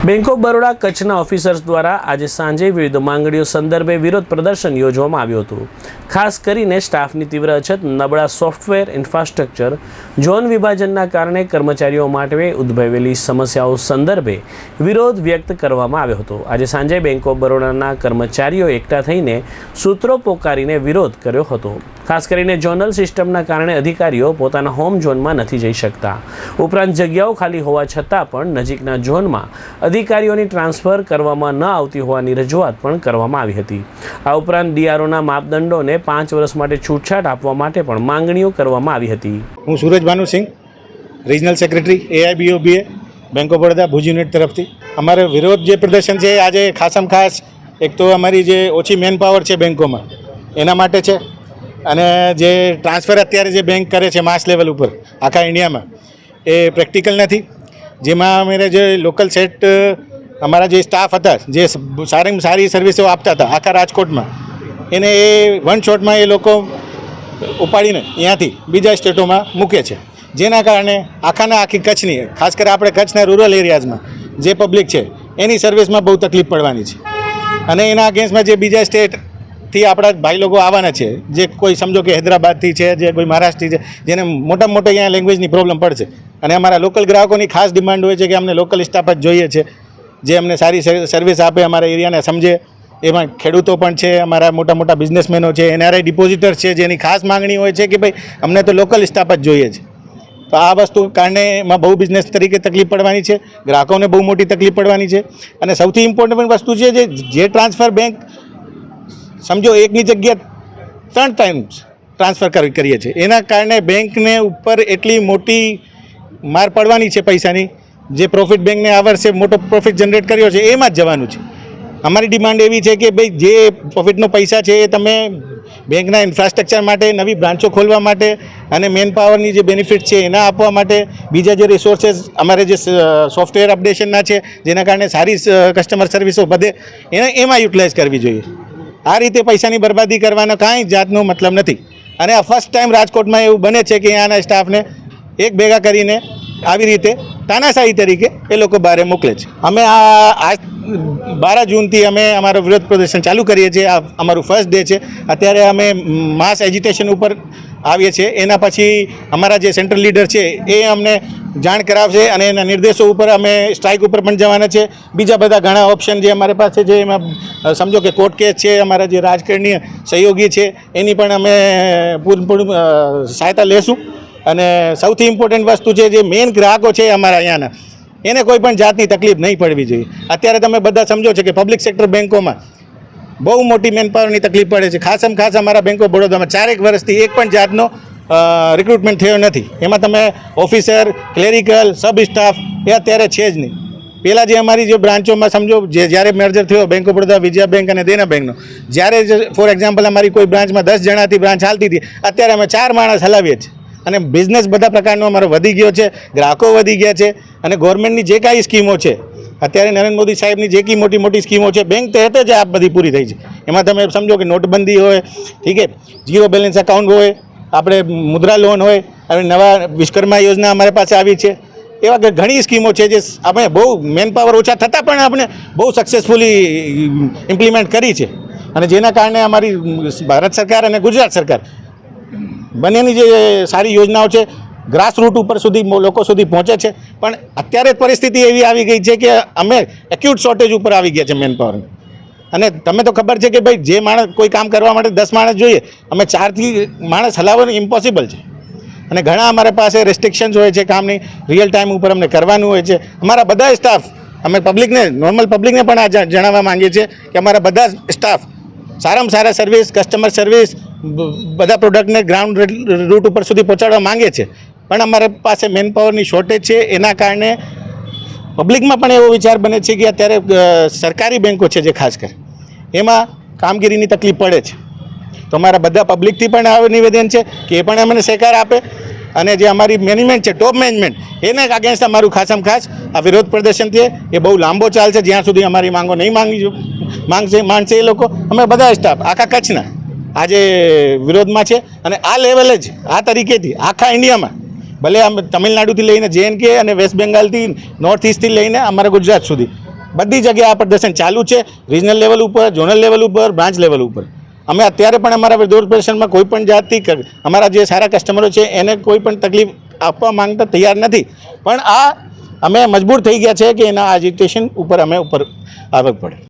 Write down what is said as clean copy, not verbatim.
Bank of Baroda કચ્છના officers દ્વારા આજે સાંજે વિવિધ માંગણીઓ સંદર્ભે વિરોધ પ્રદર્શન યોજવામાં આવ્યું હતું। ખાસ કરીને સ્ટાફની તીવ્ર અછત, નબળા સોફ્ટવેર ઇન્ફ્રાસ્ટ્રક્ચર, ઝોન વિભાજનના કારણે કર્મચારીઓ માટે ઉદ્ભવેલી સમસ્યાઓ સંદર્ભે વિરોધ વ્યક્ત કરવામાં આવ્યો હતો। આજે સાંજે બેંક ઓફ બરોડાના કર્મચારીઓ એકઠા થઈને સૂત્રો પોકારીને વિરોધ કર્યો હતો। ખાસ કરીને ઝોનલ સિસ્ટમના કારણે અધિકારીઓ પોતાના હોમ ઝોનમાં નથી જઈ શકતા। ઉપરાંત જગ્યાઓ ખાલી હોવા છતાં પણ નજીકના ઝોનમાં અધિકારીઓની ટ્રાન્સફર કરવામાં ન આવતી હોવાની રજૂઆત પણ કરવામાં આવી હતી। આ ઉપરાંત ડીઆરઓના માપદંડોને 5 વર્ષ માટે છૂટછાટ આપવા માટે પણ માંગણીઓ કરવામાં આવી હતી। હું Suraj Bhanusinh, regional secretary AIBOBA bank of Baroda Bhuj unit તરફથી અમારો વિરોધ જે પ્રદર્શન છે આજે ખાસમાં ખાસ એક તો અમારી જે ઓછી મેન પાવર છે બેંકોમાં એના માટે છે, અને જે ટ્રાન્સફર અત્યારે જે બેંક કરે છે માસ લેવલ ઉપર આખા ઇન્ડિયામાં એ પ્રેક્ટિકલ નથી। જેમાં અમારે જે લોકલ સેટ અમારા જે સ્ટાફ હતા જે સારી સર્વિસો આપતા હતા આખા રાજકોટમાં, એને એ વન શોટમાં એ લોકો ઉપાડીને અહીંયાથી બીજા સ્ટેટોમાં મૂકે છે, જેના કારણે આખી કચ્છની, ખાસ કરી આપણે કચ્છના રૂરલ એરિયાઝમાં જે પબ્લિક છે એની સર્વિસમાં બહુ તકલીફ પડવાની છે। અને એના અગેન્સ્ટમાં જે બીજા સ્ટેટથી આપણા ભાઈ લોકો આવવાના છે, જે કોઈ સમજો કે હૈદરાબાદથી છે, જે કોઈ મહારાષ્ટ્રથી છે, જેને મોટામાં મોટા અહીંયા લેંગ્વેજની પ્રોબ્લેમ પડશે। અને અમારા લોકલ ગ્રાહકોની ખાસ ડિમાન્ડ હોય છે કે અમને લોકલ સ્ટાફ જ જોઈએ છે, જે અમને સારી સર્વિસ આપે, અમારા એરિયાને સમજે। એમાં ખેડૂતો પણ છે, અમારા મોટા બિઝનેસમેનો છે, NRI ડિપોઝિટર છે, જેની ખાસ માંગણી હોય છે કે ભાઈ અમને તો લોકલ સ્ટાફ જ જોઈએ છે। તો આ વસ્તુ કારણે એમાં બહુ બિઝનેસ તરીકે તકલીફ પડવાની છે, ગ્રાહકોને બહુ મોટી તકલીફ પડવાની છે। અને સૌથી ઇમ્પોર્ટન્ટ વસ્તુ છે જે ટ્રાન્સફર બેંક સમજો એકની જગ્યા 3 ટાઈમ્સ ટ્રાન્સફર કરીએ છીએ, એના કારણે બેંકને ઉપર એટલી મોટી માર પડવાની છે પૈસાની। જે પ્રોફિટ બેંકને આ વર્ષે મોટો પ્રોફિટ જનરેટ કર્યો છે એમાં જ જવાનું છે। અમારી ડિમાન્ડ એવી છે કે ભાઈ જે પ્રોફિટનો પૈસા છે એ તમે બેંકના ઇન્ફ્રાસ્ટ્રક્ચર માટે, નવી બ્રાન્ચો ખોલવા માટે અને મેન પાવરની જે બેનિફિટ છે એના આપવા માટે, બીજા જે રિસોર્सेस અમારે જે સોફ્ટવેર અપડેશનના છે જેના કારણે સારી કસ્ટમર સર્વિસો વધે, એમાં યુટિલાઇઝ કરવી જોઈએ। આ રીતે પૈસાની બરબાદી કરવાનો કાંઈ જાતનો મતલબ નથી। અને આ ફર્સ્ટ ટાઈમ રાજકોટમાં એવું બને છે કે અહીંયાના સ્ટાફને એક ભેગા કરીને આવી રીતે તાનાશાહી તરીકે એ લોકો બહાર મોકલે છે। અમે આ 12 જૂનથી અમે અમારો વિરોધ પ્રદર્શન ચાલુ કરીએ છીએ। આ અમારું ફર્સ્ટ ડે છે। અત્યારે અમે માસ એજિટેશન ઉપર આવીએ છીએ, એના પછી અમારા જે સેન્ટ્રલ લીડર છે એ અમને જાણ કરાવશે અને એના નિર્દેશો ઉપર અમે સ્ટ્રાઇક ઉપર પણ જવાના છે। બીજા બધા ઘણા ઓપ્શન જે અમારી પાસે છે, એમાં સમજો કે કોર્ટ કેસ છે, અમારા જે રાજકારણીય સહયોગી છે એની પણ અમે પૂર્ણ સહાયતા લેશું। અને સૌથી ઇમ્પોર્ટન્ટ વસ્તુ છે જે મેઇન ગ્રાહકો છે અમારા અહીંયાના, એને કોઈ પણ જાતની તકલીફ નહીં પડવી જોઈએ। અત્યારે તમે બધા સમજો છો કે પબ્લિક સેક્ટર બેન્કોમાં બહુ મોટી મેન પાવરની તકલીફ પડે છે। ખાસમાં ખાસ અમારા બેંક ઓફ બરોડામાં 4 વર્ષથી એક પણ જાતનો રિક્રુટમેન્ટ થયો નથી। એમાં તમે ઓફિસર, ક્લેરિકલ, સબ સ્ટાફ એ અત્યારે છે જ નહીં। પહેલાં જે અમારી જે બ્રાન્ચોમાં સમજો જ્યારે મર્જર થયો bank of Baroda, Vijaya bank અને દેના બેંકનો, જ્યારે ફોર એક્ઝામ્પલ અમારી કોઈ બ્રાન્ચમાં 10 જણાથી બ્રાન્ચ હાલતી હતી, અત્યારે અમે 4 માણસ હલાવીએ છીએ। અને બિઝનેસ બધા પ્રકારનો અમારો વધી ગયો છે, ગ્રાહકો વધી ગયા છે। અને ગવર્મેન્ટની જે કાંઈ સ્કીમો છે, અત્યારે નરેન્દ્ર મોદી સાહેબની જે કંઈ મોટી સ્કીમો છે, બેંક તહેત જ આ બધી પૂરી થઈ છે। એમાં તમે સમજો કે નોટબંધી હોય, ઠીક છે, ઝીરો બેલેન્સ એકાઉન્ટ હોય, આપણે મુદ્રા લોન હોય, અને નવા વિશ્વકર્મા યોજના અમારી પાસે આવી છે। એવા ઘણી સ્કીમો છે જે આપણે બહુ મેન પાવર ઓછા થતાં પણ આપણે બહુ સક્સેસફુલી ઇમ્પ્લિમેન્ટ કરી છે। અને જેના કારણે અમારી ભારત સરકાર અને ગુજરાત સરકાર બંનેની જે સારી યોજનાઓ છે ગ્રાસ રૂટ ઉપર સુધી લોકો સુધી પહોંચે છે। પણ અત્યારે પરિસ્થિતિ એવી આવી ગઈ છે કે અમે એક્યુટ શોર્ટેજ ઉપર આવી ગયા છે મેન પાવરની। અને તમે તો ખબર છે કે ભાઈ જે માણસ કોઈ કામ કરવા માટે 10 માણસ જોઈએ, અમે 4થી માણસ હલાવવાનું ઇમ્પોસિબલ છે। અને ઘણા અમારા પાસે રેસ્ટ્રિક્શન્સ હોય છે કામની, રિયલ ટાઈમ ઉપર અમને કરવાનું હોય છે। અમારા બધા સ્ટાફ, અમે પબ્લિકને, નોર્મલ પબ્લિકને પણ આ જણાવવા માંગીએ છીએ કે અમારા બધા સ્ટાફ સારામાં સારા સર્વિસ, કસ્ટમર સર્વિસ, બધા પ્રોડક્ટને ગ્રાઉન્ડ રૂટ ઉપર સુધી પહોંચાડવા માંગે છે। પણ અમારા પાસે મેન પાવરની શોર્ટેજ છે, એના કારણે પબ્લિકમાં પણ એવો વિચાર બને છે કે અત્યારે સરકારી બેન્કો છે જે ખાસ કરી એમાં કામગીરીની તકલીફ પડે છે। તો અમારા બધા પબ્લિકથી પણ આ નિવેદન છે કે એ પણ અમને સહકાર આપે। અને જે અમારી મેનેજમેન્ટ છે, ટોપ મેનેજમેન્ટ, એને અગેન્સ્ટ અમારું ખાસમાં ખાસ આ વિરોધ પ્રદર્શન છે એ બહુ લાંબો ચાલશે જ્યાં સુધી અમારી માંગો નહીં માનશે એ લોકો। અમે બધા સ્ટાફ આખા કચ્છના આજે વિરોધમાં છે। અને આ લેવલે જ, આ તરીકેથી આખા ઇન્ડિયામાં, ભલે તમિલનાડુથી લઈને JNK અને વેસ્ટ બેંગાલથી, નોર્થ ઇસ્ટથી લઈને અમારા ગુજરાત સુધી બધી જગ્યાએ આ પ્રદર્શન ચાલુ છે, રિજનલ લેવલ ઉપર, ઝોનલ લેવલ ઉપર, બ્રાન્ચ લેવલ ઉપર. અમે અત્યારે પણ અમારા વિરોધ પ્રદર્શનમાં કોઈ પણ જાતથી અમારા જે સારા કસ્ટમરો છે એને કોઈ પણ તકલીફ આપવા માંગતા તૈયાર નથી, પણ આ અમે મજબૂર થઈ ગયા છે કે એના એજ્યુકેશન ઉપર અમે ઉપર આવવું પડે.